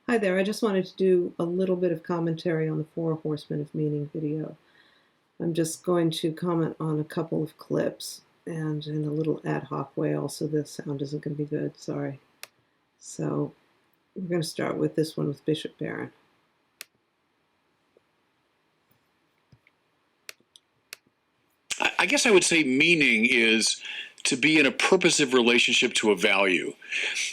Hi there, I just wanted to do a little bit of commentary on the Four Horsemen of Meaning video. I'm just going to comment on a couple of clips and in a little ad hoc way. Also, the sound isn't going to be good, sorry. So we're going to start with this one with Bishop Barron. I guess I would say meaning is to be in a purposive relationship to a value.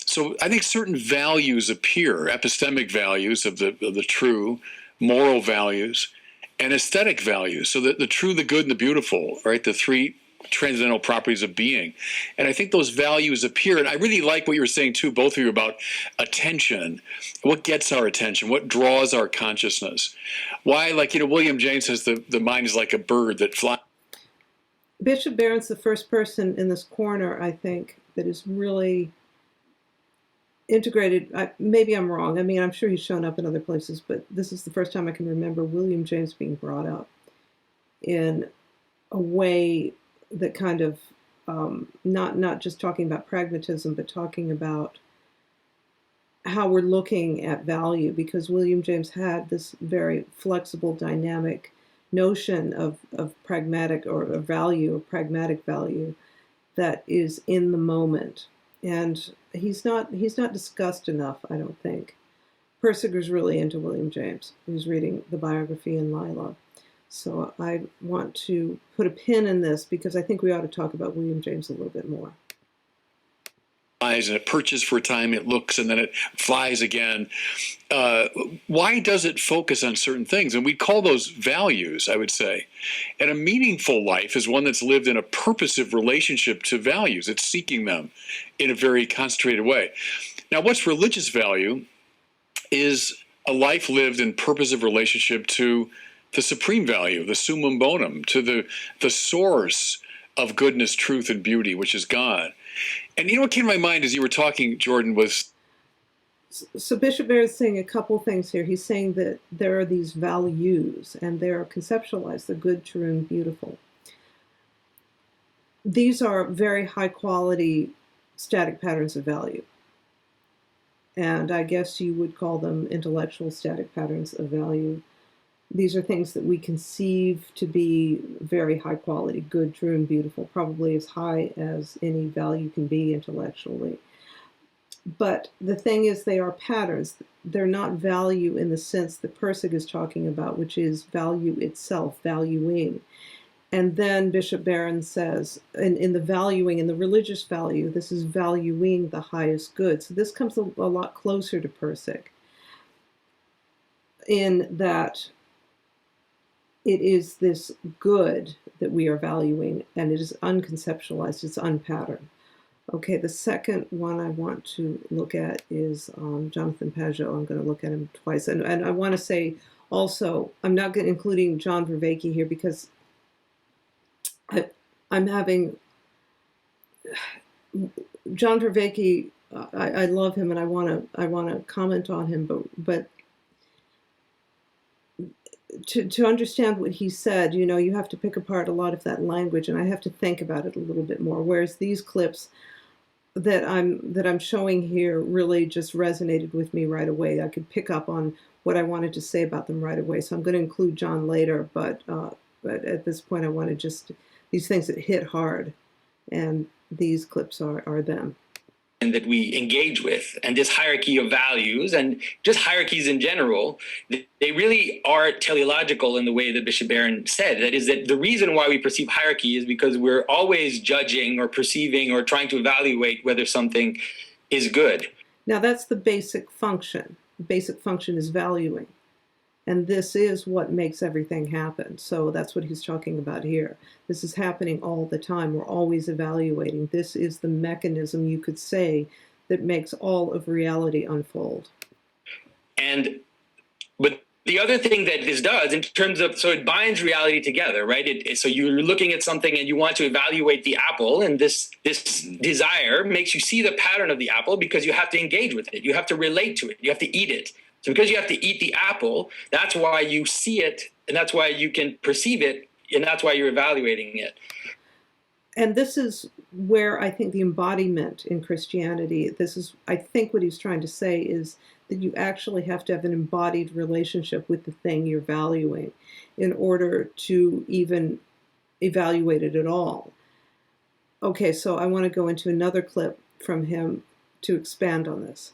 So I think certain values appear, epistemic values of the true, moral values, and aesthetic values. So the true, the good, and the beautiful, right? The three transcendental properties of being. And I think those values appear. And I really like what you were saying too, both of you, about attention. What gets our attention? What draws our consciousness? Why, William James says the mind is like a bird that flies. Bishop Barron's the first person in this corner, I think, that is really integrated. Maybe I'm wrong. I mean, I'm sure he's shown up in other places, but this is the first time I can remember William James being brought up in a way that kind of not just talking about pragmatism, but talking about how we're looking at value, because William James had this very flexible, dynamic notion of pragmatic or a value, a pragmatic value that is in the moment. And he's not discussed enough, I don't think. Persiger's really into William James. He's reading the biography in Lila. So I want to put a pin in this because I think we ought to talk about William James a little bit more. And it perches for a time, it looks, and then it flies again. Why does it focus on certain things? And we call those values, I would say. And a meaningful life is one that's lived in a purposive relationship to values. It's seeking them in a very concentrated way. Now, what's religious value is a life lived in purposive relationship to the supreme value, the summum bonum, to the source of goodness, truth, and beauty, which is God. And you know what came to my mind as you were talking, Jordan, was... So Bishop Barron is saying a couple things here. He's saying that there are these values, and they're conceptualized, the good, true, and beautiful. These are very high-quality static patterns of value. And I guess you would call them intellectual static patterns of value. These are things that we conceive to be very high quality, good, true, and beautiful, probably as high as any value can be intellectually. But the thing is, they are patterns. They're not value in the sense that Persig is talking about, which is value itself, valuing. And then Bishop Barron says, in the valuing, in the religious value, this is valuing the highest good. So this comes a lot closer to Persig in that it is this good that we are valuing, and it is unconceptualized, it's unpatterned. Okay, the second one I want to look at is Jonathan Pageau. I'm going to look at him twice. And I want to say also, I'm not going to including John Vervaeke here because I'm having... John Vervaeke, I love him and I want to comment on him, but to understand what he said, you have to pick apart a lot of that language, and I have to think about it a little bit more. Whereas these clips that I'm showing here really just resonated with me right away. I could pick up on what I wanted to say about them right away. So I'm going to include John later, but at this point I want to just these things that hit hard, and these clips are them. And that we engage with, and this hierarchy of values and just hierarchies in general, they really are teleological in the way that Bishop Barron said. That is, that the reason why we perceive hierarchy is because we're always judging or perceiving or trying to evaluate whether something is good. Now that's the basic function. The basic function is valuing. And this is what makes everything happen. So that's what he's talking about here. This is happening all the time. We're always evaluating. This is the mechanism, you could say, that makes all of reality unfold. But the other thing that this does in terms of, so it binds reality together, right? So you're looking at something and you want to evaluate the apple, and this desire makes you see the pattern of the apple because you have to engage with it. You have to relate to it. You have to eat it. So because you have to eat the apple, that's why you see it, and that's why you can perceive it, and that's why you're evaluating it. And this is where I think the embodiment in Christianity, this is, I think what he's trying to say is that you actually have to have an embodied relationship with the thing you're valuing in order to even evaluate it at all. Okay, so I want to go into another clip from him to expand on this.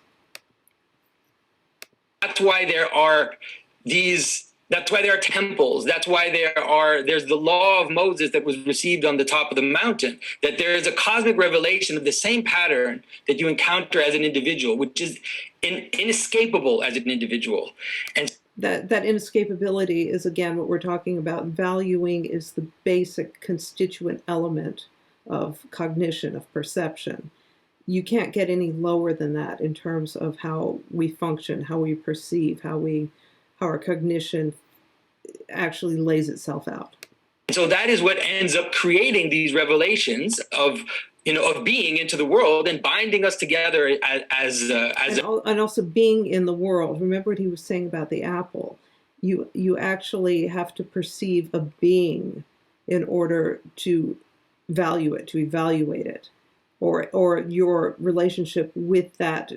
That's why there are temples. That's why there's the law of Moses that was received on the top of the mountain, that there is a cosmic revelation of the same pattern that you encounter as an individual, which is inescapable as an individual. And that inescapability is, again, what we're talking about. Valuing is the basic constituent element of cognition, of perception. You can't get any lower than that in terms of how we function, how we perceive, how our cognition actually lays itself out. So that is what ends up creating these revelations of being into the world and binding us together and also being in the world. Remember what he was saying about the apple. You actually have to perceive a being in order to value it, to evaluate it, or your relationship with that.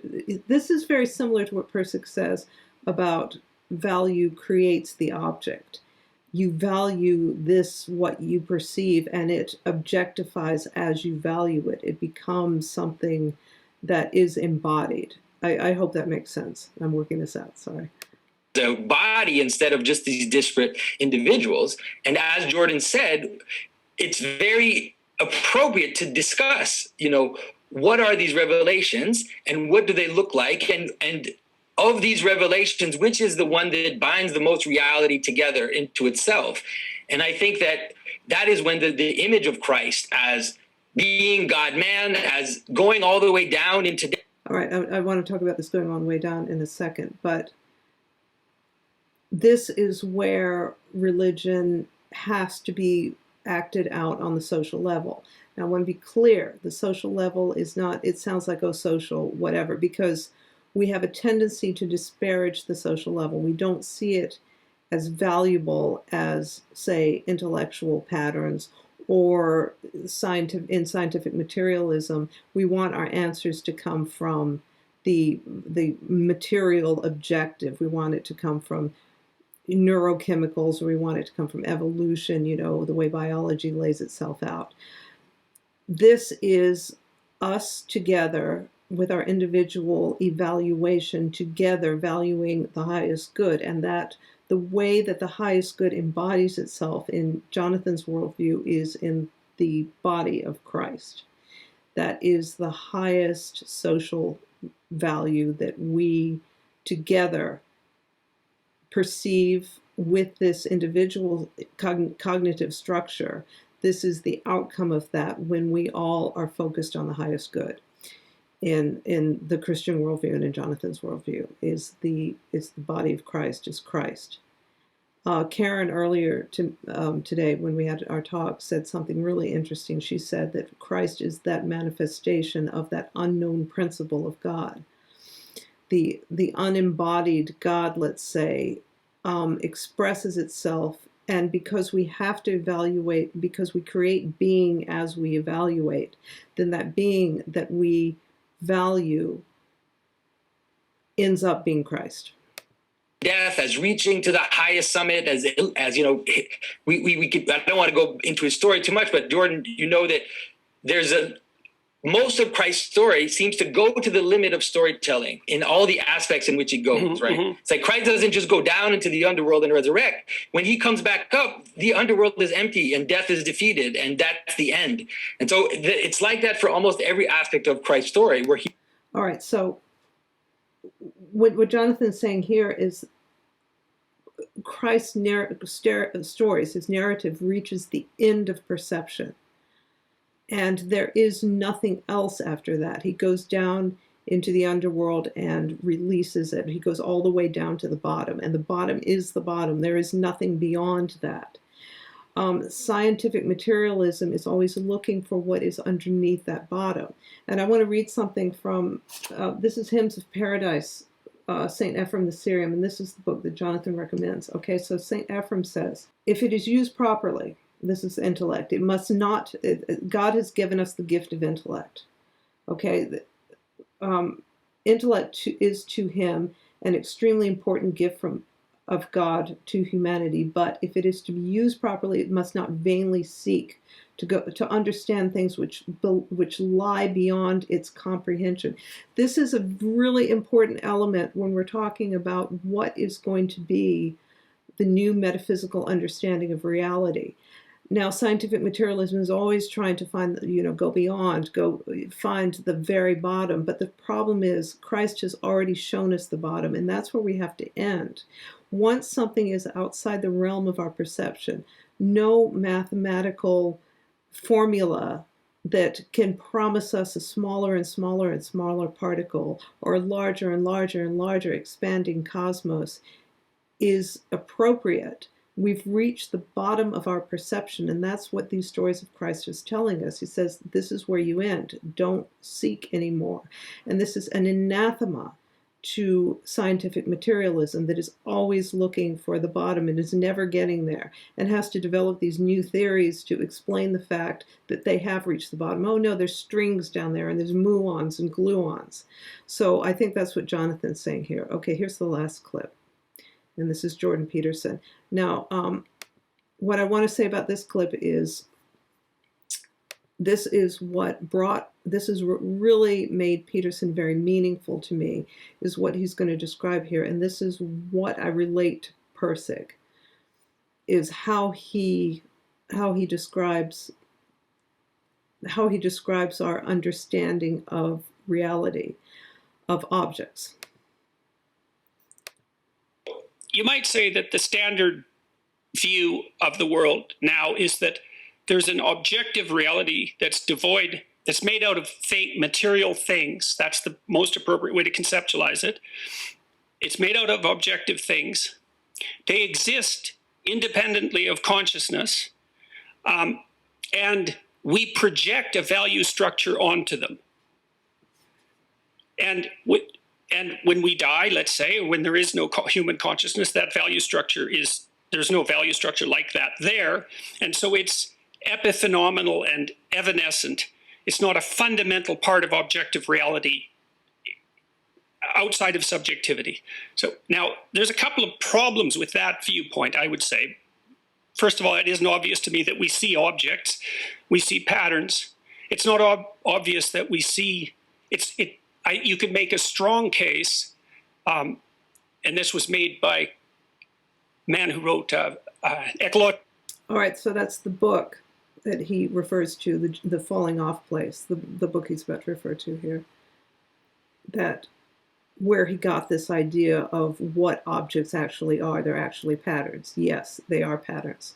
This is very similar to what Persic says about value creates the object. You value this, what you perceive, and it objectifies as you value it. It becomes something that is embodied. I hope that makes sense. I'm working this out, sorry. The body instead of just these disparate individuals. And as Jordan said, it's very appropriate to discuss, what are these revelations and what do they look like? And of these revelations, which is the one that binds the most reality together into itself? And I think that is when the image of Christ as being God-man, as going all the way down into... All right, I want to talk about this going all the way down in a second, but this is where religion has to be acted out on the social level. Now, I want to be clear, the social level is not, it sounds like, oh, social, whatever, because we have a tendency to disparage the social level. We don't see it as valuable as, say, intellectual patterns or in scientific materialism. We want our answers to come from the material objective. We want it to come from neurochemicals, or we want it to come from evolution, the way biology lays itself out. This is us together with our individual evaluation together, valuing the highest good, and that the way that the highest good embodies itself in Jonathan's worldview is in the body of Christ. That is the highest social value that we together perceive with this individual cognitive structure. This is the outcome of that when we all are focused on the highest good. In the Christian worldview and in Jonathan's worldview is the body of Christ, is Christ. Karen earlier today when we had our talk said something really interesting. She said that Christ is that manifestation of that unknown principle of God. The unembodied God, let's say, expresses itself, and because we have to evaluate, because we create being as we evaluate, then that being that we value ends up being Christ. Death as reaching to the highest summit, as we could, I don't want to go into his story too much, but Jordan, that there's most of Christ's story seems to go to the limit of storytelling in all the aspects in which it goes, right? Mm-hmm. It's like Christ doesn't just go down into the underworld and resurrect. When he comes back up, the underworld is empty and death is defeated, and that's the end. And so it's like that for almost every aspect of Christ's story where he... All right, so what Jonathan's saying here is Christ's stories, his narrative, reaches the end of perception. And there is nothing else after that. He goes down into the underworld and releases it. He goes all the way down to the bottom, and the bottom is the bottom. There is nothing beyond that. Scientific materialism is always looking for what is underneath that bottom. And I want to read something from, this is Hymns of Paradise, St. Ephrem the Syrian, and this is the book that Jonathan recommends. Okay, so St. Ephrem says, if it is used properly, this is intellect. It must not, God has given us the gift of intellect. Okay, intellect is to him an extremely important gift of God to humanity, but if it is to be used properly, it must not vainly seek to understand things which lie beyond its comprehension. This is a really important element when we're talking about what is going to be the new metaphysical understanding of reality. Now, scientific materialism is always trying to find, go beyond, go find the very bottom. But the problem is Christ has already shown us the bottom, and that's where we have to end. Once something is outside the realm of our perception, no mathematical formula that can promise us a smaller and smaller and smaller particle, or a larger and larger and larger expanding cosmos, is appropriate. We've reached the bottom of our perception, and that's what these stories of Christ is telling us. He says, this is where you end. Don't seek anymore. And this is an anathema to scientific materialism that is always looking for the bottom and is never getting there, and has to develop these new theories to explain the fact that they have reached the bottom. Oh no, there's strings down there, and there's muons and gluons. So I think that's what Jonathan's saying here. Okay, here's the last clip. And this is Jordan Peterson. Now, what I want to say about this clip is this is what really made Peterson very meaningful to me, is what he's going to describe here. And this is what I relate to Pirsig, is how he describes our understanding of reality, of objects. You might say that the standard view of the world now is that there's an objective reality that's devoid, that's made out of material things. That's the most appropriate way to conceptualize it. It's made out of objective things. They exist independently of consciousness, and we project a value structure onto them. And when we die, let's say, when there is no human consciousness, that value structure there's no value structure like that there. And so it's epiphenomenal and evanescent. It's not a fundamental part of objective reality outside of subjectivity. So now there's a couple of problems with that viewpoint, I would say. First of all, it isn't obvious to me that we see objects, we see patterns. It's not obvious that we see, you could make a strong case, and this was made by a man who wrote Ecology. All right, so that's the book that he refers to, the falling off place, the book he's about to refer to here, that where he got this idea of what objects actually are. They're actually patterns. Yes, they are patterns.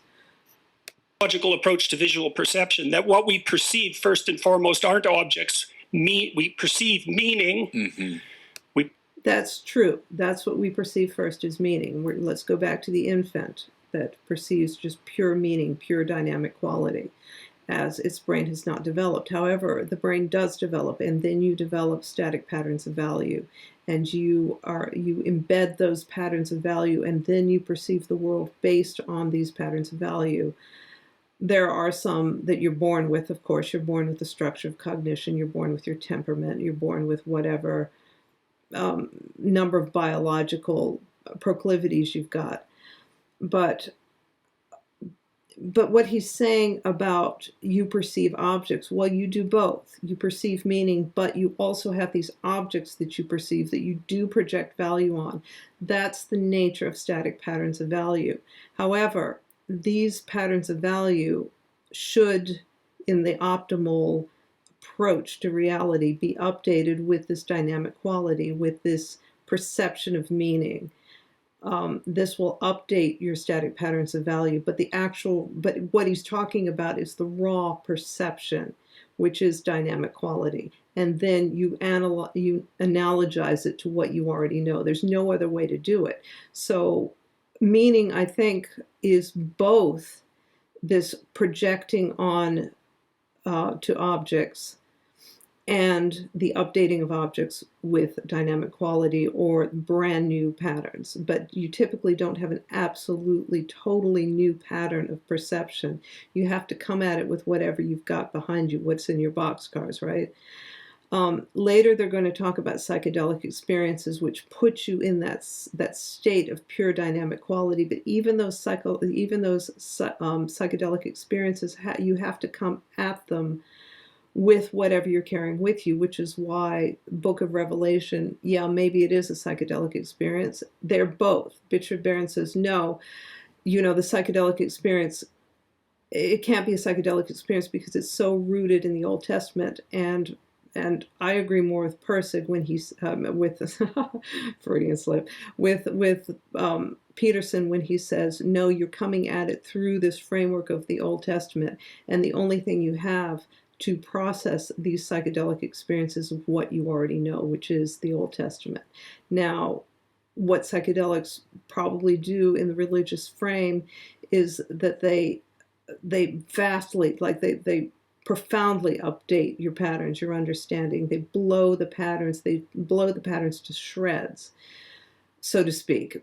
Logical approach to visual perception, that what we perceive first and foremost aren't objects. We perceive meaning. Mm-hmm. That's true. That's what we perceive first as meaning. Let's go back to the infant that perceives just pure meaning, pure dynamic quality, as its brain has not developed. However, the brain does develop, and then you develop static patterns of value, and you embed those patterns of value, and then you perceive the world based on these patterns of value. There are some that you're born with, of course. You're born with the structure of cognition. You're born with your temperament. You're born with whatever number of biological proclivities you've got. But what he's saying about you perceive objects, well, you do both. You perceive meaning, but you also have these objects that you perceive that you do project value on. That's the nature of static patterns of value. However, these patterns of value should, in the optimal approach to reality, be updated with this dynamic quality, with this perception of meaning. This will update your static patterns of value, but what he's talking about is the raw perception, which is dynamic quality. And then you analogize it to what you already know. There's no other way to do it. So meaning, I think, is both this projecting on to objects and the updating of objects with dynamic quality or brand new patterns. But you typically don't have an absolutely, totally new pattern of perception. You have to come at it with whatever you've got behind you, what's in your boxcars, right? Later, they're going to talk about psychedelic experiences, which put you in that state of pure dynamic quality. But even those psychedelic experiences, you have to come at them with whatever you're carrying with you, which is why Book of Revelation, yeah, maybe it is a psychedelic experience. They're both. Bishop Barron says, no, the psychedelic experience, it can't be a psychedelic experience because it's so rooted in the Old Testament. And I agree more with Persig when he's with Freudian slip with Peterson when he says, no, you're coming at it through this framework of the Old Testament, and the only thing you have to process these psychedelic experiences of what you already know, which is the Old Testament. Now, what psychedelics probably do in the religious frame is that they vastly, like they profoundly update your patterns, your understanding. They blow the patterns to shreds, so to speak.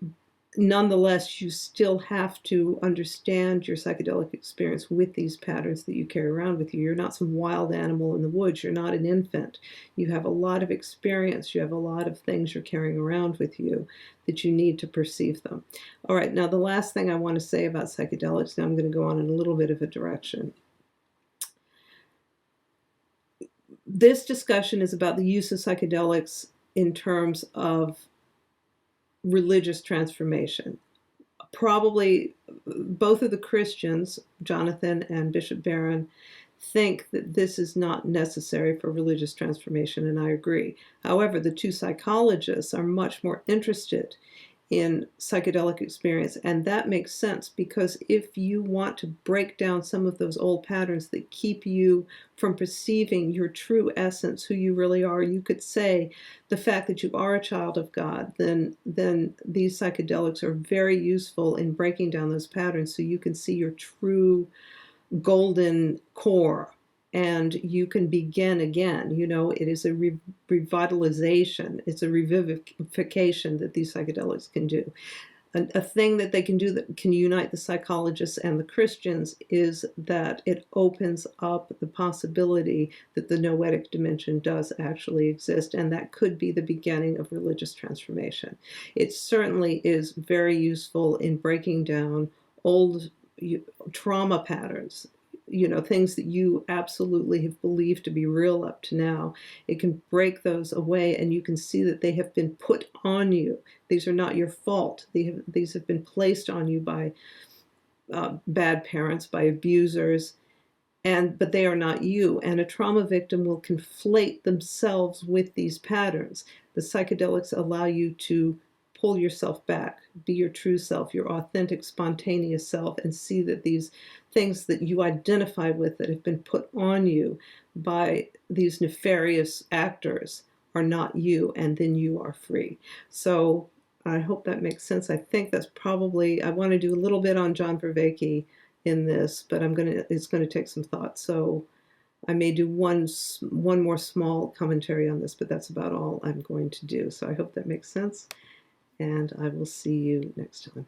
Nonetheless, you still have to understand your psychedelic experience with these patterns that you carry around with you. You're not some wild animal in the woods. You're not an infant. You have a lot of experience. You have a lot of things you're carrying around with you that you need to perceive them. All right, now the last thing I want to say about psychedelics, now I'm going to go on in a little bit of a direction. This discussion is about the use of psychedelics in terms of religious transformation. Probably both of the Christians, Jonathan and Bishop Barron, think that this is not necessary for religious transformation, and I agree. However, the two psychologists are much more interested in psychedelic experience, and that makes sense because if you want to break down some of those old patterns that keep you from perceiving your true essence, who you really are, you could say the fact that you are a child of God, then these psychedelics are very useful in breaking down those patterns so you can see your true golden core and you can begin again. It is a revitalization. It's a revivification that these psychedelics can do. A thing that they can do that can unite the psychologists and the Christians is that it opens up the possibility that the noetic dimension does actually exist, and that could be the beginning of religious transformation. It certainly is very useful in breaking down old trauma patterns, things that you absolutely have believed to be real up to now. It can break those away, and you can see that they have been put on you. These are not your fault. These have been placed on you by bad parents, by abusers, but they are not you. And a trauma victim will conflate themselves with these patterns. The psychedelics allow you to pull yourself back, be your true self, your authentic, spontaneous self, and see that these things that you identify with that have been put on you by these nefarious actors are not you, and then you are free. So I hope that makes sense. I think that's probably, I want to do a little bit on John Vervaeke in this, but it's going to take some thought. So I may do one more small commentary on this, but that's about all I'm going to do. So I hope that makes sense. And I will see you next time.